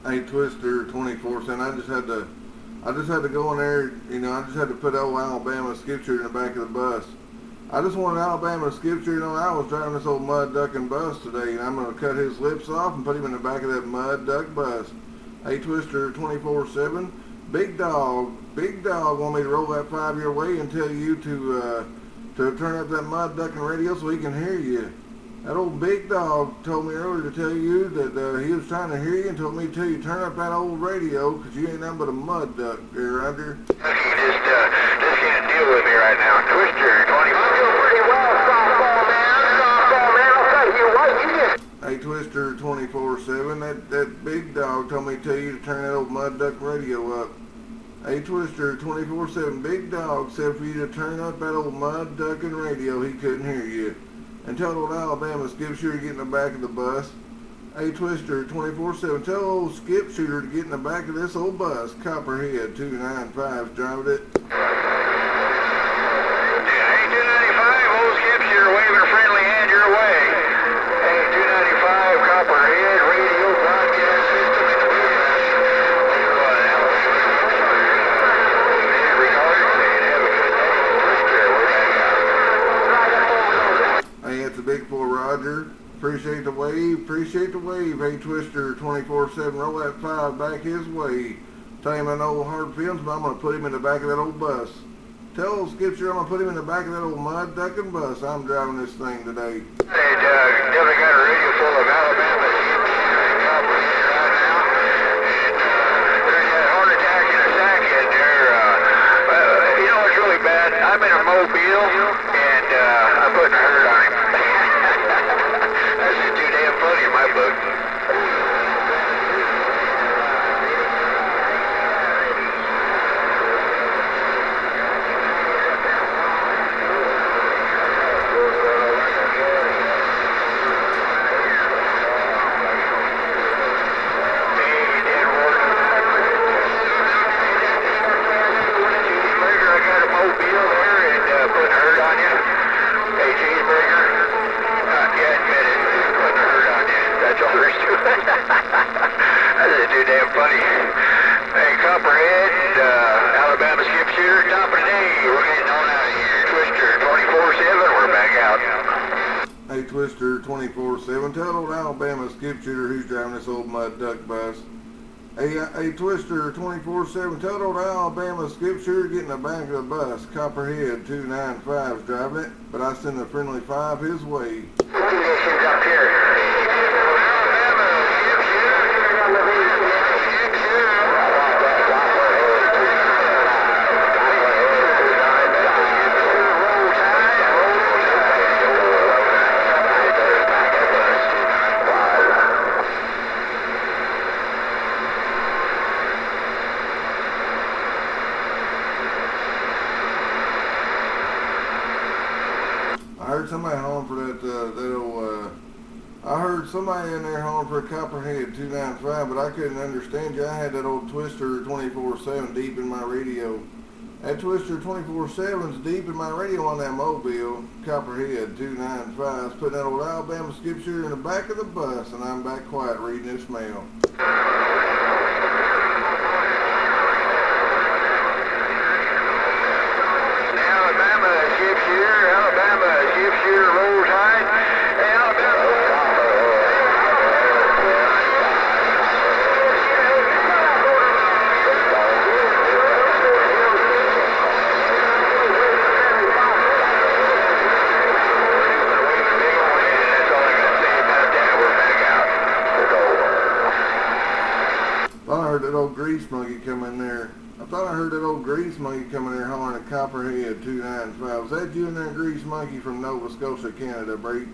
Hey, Twister 24/7. I just had to go in there. You know, I just had to put old Alabama skip shooter in the back of the bus. I just wanted Alabama skip shooter. You know, I was driving this old mud ducking bus today, and I'm gonna cut his lips off and put him in the back of that mud duck bus. Hey, Twister 24/7. Big dog want me to roll that 5 your way and tell you to turn up that mud ducking radio so he can hear you. That old big dog told me earlier to tell you that he was trying to hear you and told me to tell you turn up that old radio because you ain't nothing but a mud duck there under. You just can't deal with me right now. Twister 24. I feel pretty well, softball man. I'll tell you what, you just... Hey, Twister 24/7. That big dog told me to tell you to turn that old mud duck radio up. Hey, Twister 24/7. Big dog said for you to turn up that old mud ducking radio. He couldn't hear you. And tell old Alabama skip shooter to get in the back of the bus. Hey, Twister 24/7. Tell old skip shooter to get in the back of this old bus. Copperhead 295's driving it. Hey, 295, old skip shooter waving a friendly hand your way. Hey, 295, Copperhead radio broadcast system in the Hey, it's a big boy Roger. Appreciate the wave. Appreciate the wave. Hey, Twister 24/7. Roll that 5 back his way. Tell him I know hard feelings, but I'm going to put him in the back of that old bus. Tell old Skipster I'm going to put him in the back of that old mud ducking bus. I'm driving this thing today. Hey, Doug, definitely got a radio full of Alabama and Copperhead right now. And there's that heart attack in a second there. You know what's really bad? I'm in a mobile, and I'm putting a hurt on him. That's just too damn funny in my book. That's too damn funny. Hey, Copperhead, Alabama skip shooter, top of the day. We're getting on out of here. Twister 24/7, we're back out. Hey, Twister 24/7. Tell old Alabama skip shooter who's driving this old mud duck bus. Hey, Twister 24/7. Tell old Alabama skip shooter get in the back of the bus. Copperhead 295's driving it, but I send a friendly 5 his way. Conditions up here. I heard somebody hollering for that old, I heard somebody in there hollering for a Copperhead 295, but I couldn't understand you. I had that old Twister 24/7 deep in my radio. That Twister 24/7's deep in my radio on that mobile. Copperhead 295's putting that old Alabama skip shooter in the back of the bus, and I'm back quiet reading this mail. Alabama skip shooter rolls high. Hey, Alabama. I heard that old grease monkey come in there. I thought I heard that old grease monkey come in there hollering at Copperhead 295. Was that you and that grease monkey from Nova Scotia, Canada, Brady?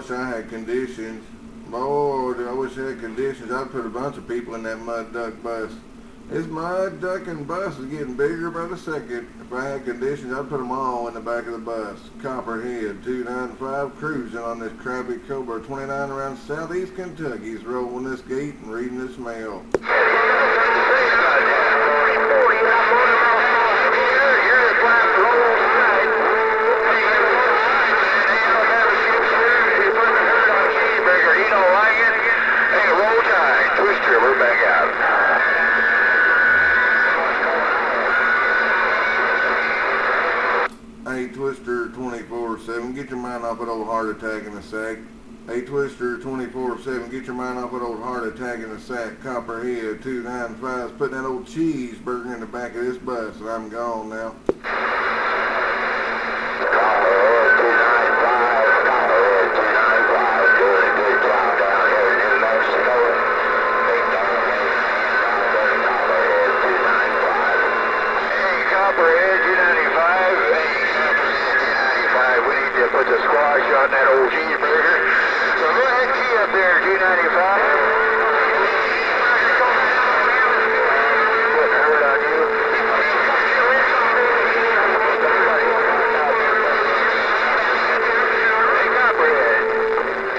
wish I had conditions. Lord, I wish I had conditions. I'd put a bunch of people in that mud duck bus. This mud ducking bus is getting bigger by the second. If I had conditions, I'd put them all in the back of the bus. Copperhead 295 cruising on this crappy Cobra 29 around southeast Kentucky. He's rolling this gate and reading this mail. We're back out. Hey, Twister 24/7, get your mind off that old heart attack in the sack. Hey, Twister 24/7, get your mind off that old heart attack in the sack. Copperhead 295's putting that old cheeseburger in the back of this bus, and I'm gone now. Put the squash on that old cheeseburger. So go ahead and key up there, G95. Putting a hurt on you. Hey, Copperhead.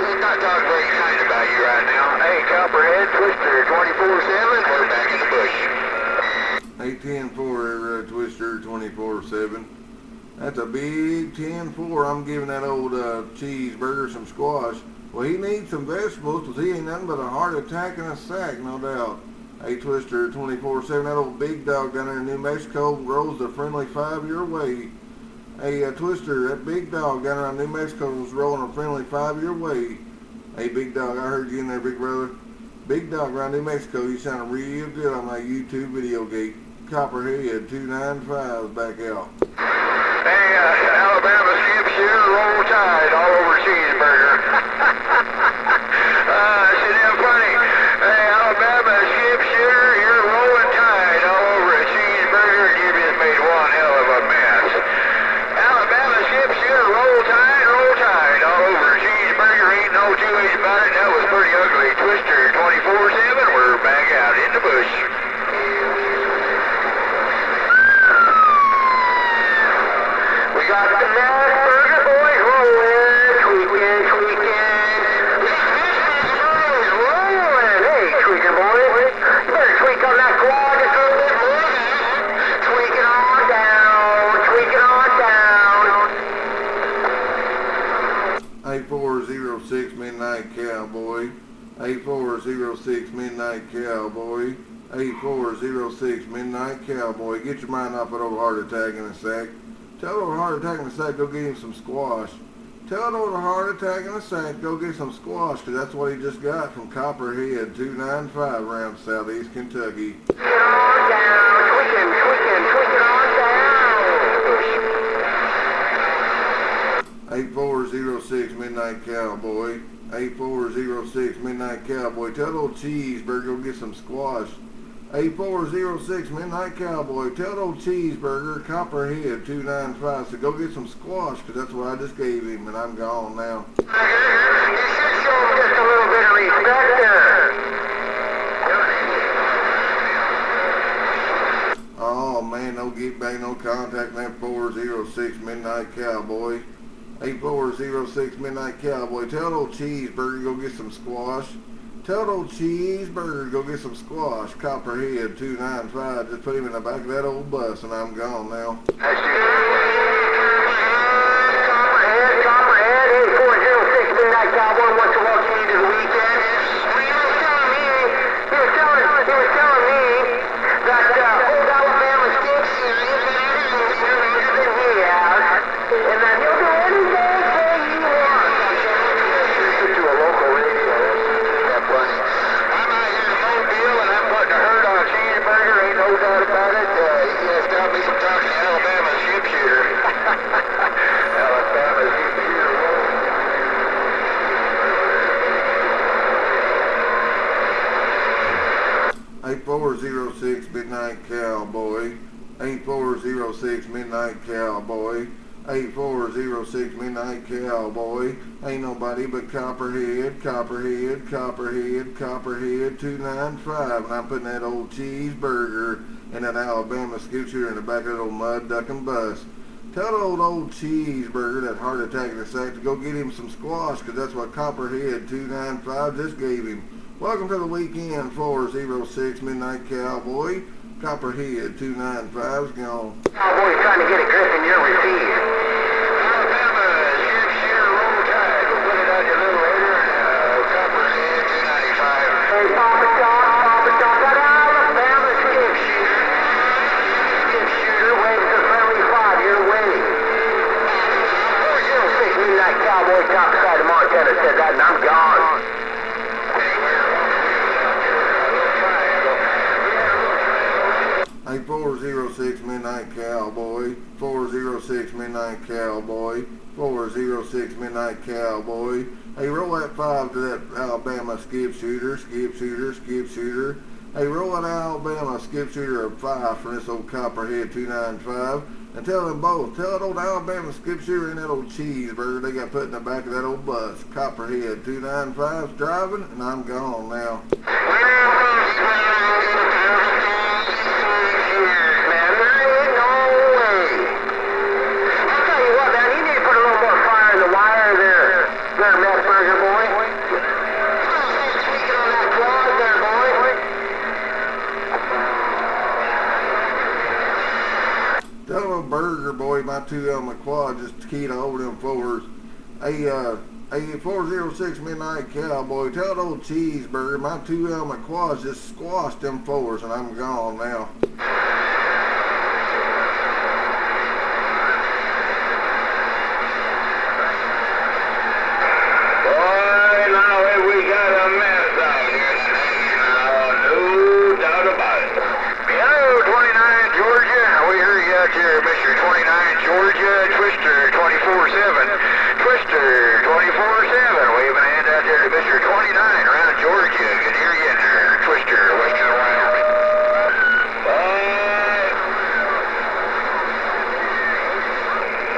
He's not talking very kind about you right now. Hey, Copperhead, Twister 24/7. We're back in the bush. 810-4, Twister 24/7. That's a big 10-4. I'm giving that old cheeseburger some squash. Well, he needs some vegetables because he ain't nothing but a heart attack in a sack, no doubt. Hey, Twister 24/7, that old big dog down there in New Mexico rolls the friendly 5 your way. Hey, Twister, that big dog down around New Mexico was rolling a friendly 5 your way. Hey, big dog, I heard you in there, big brother. Big dog around New Mexico, you sounded real good on that YouTube video gate. Copperhead 295 back out. Hey, Alabama skip shooter, roll tide all over cheeseburger. See them funny? Hey, Alabama skip shooter, you're rolling tide all over a cheeseburger and you just made one hell of a mess. Alabama skip shooter, roll tide all over a cheeseburger. Ain't no two ways about it. That was pretty ugly. Twister 24/7, we're back out in the bush. Got the burger boys rolling, tweaking. Rolling. Hey, tweaking boys. You better tweak on that quad just a little bit more. Tweaking on down. 8406 Midnight Cowboy. 8406 Midnight Cowboy. 8406 Midnight Cowboy. Get your mind off that old heart attack in a sack. Tell the heart attack in the sack, go get him some squash. Tell the heart attack in the sack, go get some squash, because that's what he just got from Copperhead 295 around southeast Kentucky. Tweaking on down. Tweaking on down. 8406 Midnight Cowboy. 8406 Midnight Cowboy. Tell the old cheeseburger, go get some squash. 8406 Midnight Cowboy, tell the old cheeseburger, Copperhead 295, so go get some squash, because that's what I just gave him, and I'm gone now. You should show him just a little bit of respect there. Oh man, no get back, no contact, man. 406 Midnight Cowboy. 8406 Midnight Cowboy, tell the old cheeseburger, go get some squash. Tell the old cheeseburger, go get some squash. Copperhead 295, just put him in the back of that old bus, and I'm gone now. Copperhead, hey, 406 Midnight Cowboy wants to welcome you to the weekend. He was telling me that old Alabama skip shooter is bigger than he has, and that he'll do anything he wants. To a local radio. I'm out here in Mobile and I'm putting a hurt on a cheeseburger, ain't no doubt about it. You gotta stop me from talking to Alabama skip shooter. Alabama skip shooter. 8406 Midnight Cowboy. 8406 Midnight Cowboy. 8406 Midnight Cowboy. Ain't nobody but Copperhead, Copperhead, Copperhead, Copperhead 295. And I'm putting that old cheeseburger in that Alabama scoop shooter in the back of that old mud ducking bus. Tell the old cheeseburger, that heart attack in the sack, to go get him some squash, because that's what Copperhead 295 just gave him. Welcome to the weekend, 406 Midnight Cowboy. Copperhead 295's gone. Cowboy's trying to get a grip in your receive. Alabama, sheer roll tide. We'll put it out a little later. Copperhead 295. Hey, Papa John, that Alabama skip shooter. Skip shooter waves the friendly 5. You're waiting. 406 Midnight Cowboy, top side of Montana said that, and I'm gone. 406 Midnight Cowboy, 406 Midnight Cowboy, 406 Midnight Cowboy. Hey, roll that 5 to that Alabama skip shooter, skip shooter, skip shooter. Hey, roll that Alabama skip shooter of 5 from this old Copperhead 295. And tell them both, tell that old Alabama skip shooter and that old cheeseburger they got put in the back of that old bus. Copperhead 295's driving, and I'm gone now. That little burger boy, my 2 element quad just keyed over them fours. A 406 Midnight Cowboy, tell that old cheeseburger, my 2 element quads just squashed them fours, and I'm gone now. Mr. 29 Georgia, Twister 24/7, Twister 24/7, waving a hand out there to Mr. 29 around Georgia. Good to hear you there, Twister, Western Wyoming.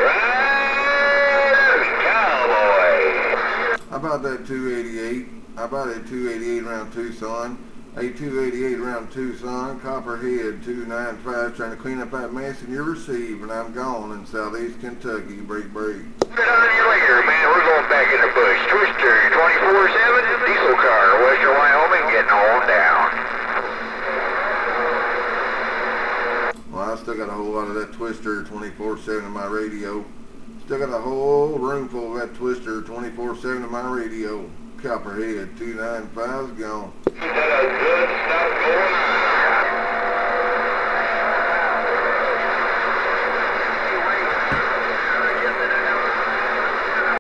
Right, Cowboy. How about that 288? How about that 288 around Tucson? A 288 around Tucson, Copperhead 295, trying to clean up that mess in your receive, and I'm gone in southeast Kentucky. Break. Put it on you later, man. We're going back in the bush. Twister 24/7, diesel car, Western Wyoming, getting on down. Well, I still got a whole lot of that Twister 24/7 in my radio. Still got a whole room full of that Twister 24/7 in my radio. Copperhead 295's gone.